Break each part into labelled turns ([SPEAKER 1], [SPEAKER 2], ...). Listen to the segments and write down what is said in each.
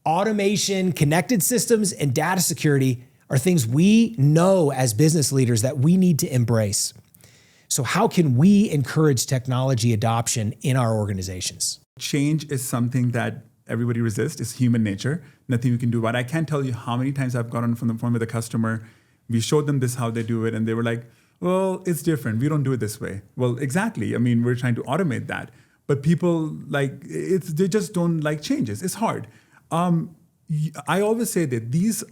[SPEAKER 1] Automation, connected systems, and data security are things we know as business leaders that we need to embrace. So how can we encourage technology adoption in our organizations?
[SPEAKER 2] Change is something that everybody resists. It's human nature. Nothing we can do about it. I can't tell you how many times I've gotten from the phone with a customer. We showed them this, how they do it, and they were like, well, it's different. We don't do it this way. Well, exactly. I mean, we're trying to automate that. But people they just don't like changes. It's hard. I always say that these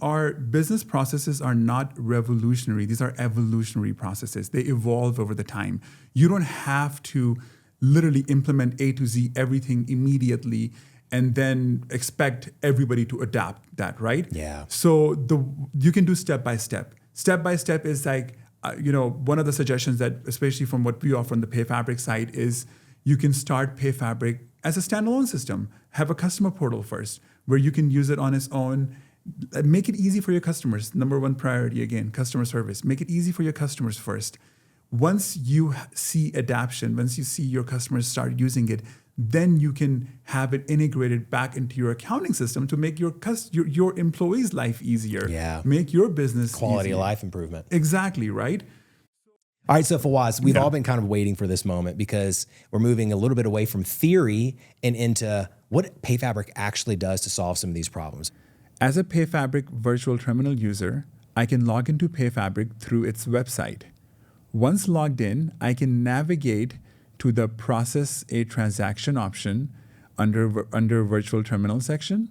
[SPEAKER 2] business processes are not revolutionary. These are evolutionary processes. They evolve over the time. You don't have to literally implement A to Z everything immediately and then expect everybody to adapt that, right?
[SPEAKER 1] Yeah.
[SPEAKER 2] So you can do step by step. Step by step is like, one of the suggestions that, especially from what we offer on the PayFabric side, is you can start PayFabric as a standalone system. Have a customer portal first, where you can use it on its own. Make it easy for your customers. Number one priority, again, customer service. Make it easy for your customers first. Once you see adoption, once you see your customers start using it, then you can have it integrated back into your accounting system to make your employees' life easier.
[SPEAKER 1] Yeah.
[SPEAKER 2] Make your business
[SPEAKER 1] Quality
[SPEAKER 2] easier.
[SPEAKER 1] of life improvement.
[SPEAKER 2] Exactly, right?
[SPEAKER 1] All right, so Fawaz, we've all been kind of waiting for this moment because we're moving a little bit away from theory and into what PayFabric actually does to solve some of these problems.
[SPEAKER 2] As a PayFabric virtual terminal user, I can log into PayFabric through its website. Once logged in, I can navigate to the Process a Transaction option under Virtual Terminal section.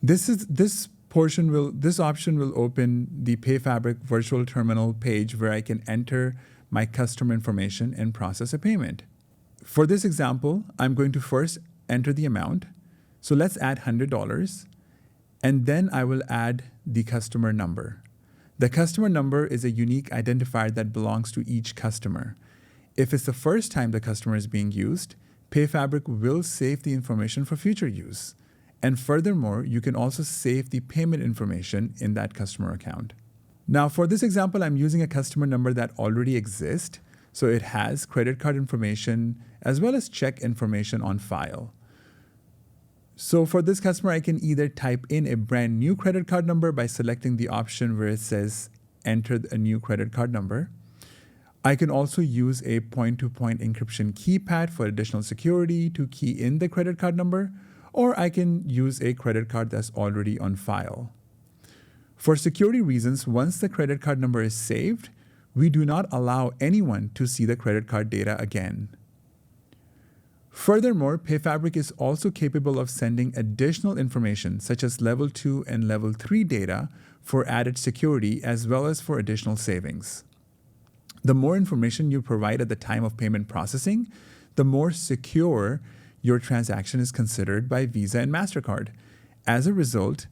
[SPEAKER 2] This option will open the PayFabric Virtual Terminal page where I can enter my customer information and process a payment. For this example, I'm going to first enter the amount. So let's add $100, and then I will add the customer number. The customer number is a unique identifier that belongs to each customer. If it's the first time the customer is being used, PayFabric will save the information for future use. And furthermore, you can also save the payment information in that customer account. Now, for this example, I'm using a customer number that already exists, so it has credit card information as well as check information on file. So for this customer, I can either type in a brand new credit card number by selecting the option where it says enter a new credit card number. I can also use a point-to-point encryption keypad for additional security to key in the credit card number, or I can use a credit card that's already on file. For security reasons, once the credit card number is saved, we do not allow anyone to see the credit card data again. Furthermore, PayFabric is also capable of sending additional information such as level 2 and level 3 data for added security as well as for additional savings. The more information you provide at the time of payment processing, the more secure your transaction is considered by Visa and MasterCard. As a result,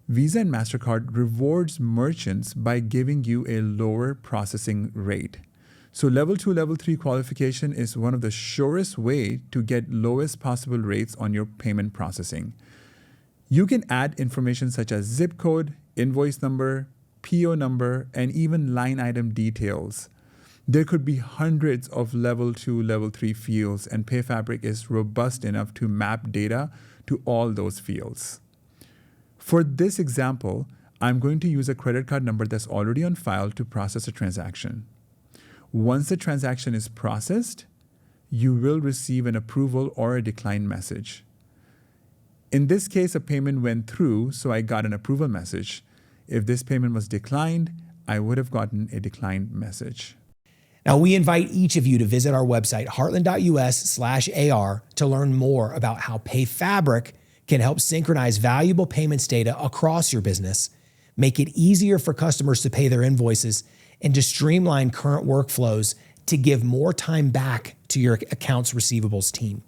[SPEAKER 2] Visa and MasterCard rewards merchants by giving you a lower processing rate. So level 2, level 3 qualification is one of the surest way to get lowest possible rates on your payment processing. You can add information such as zip code, invoice number, PO number, and even line item details. There could be hundreds of level 2, level 3 fields, and PayFabric is robust enough to map data to all those fields. For this example, I'm going to use a credit card number that's already on file to process a transaction. Once the transaction is processed, you will receive an approval or a decline message. In this case, a payment went through, so I got an approval message. If this payment was declined, I would have gotten a declined message.
[SPEAKER 1] Now, we invite each of you to visit our website, heartland.us/AR, to learn more about how PayFabric can help synchronize valuable payments data across your business, make it easier for customers to pay their invoices, and to streamline current workflows to give more time back to your accounts receivables team.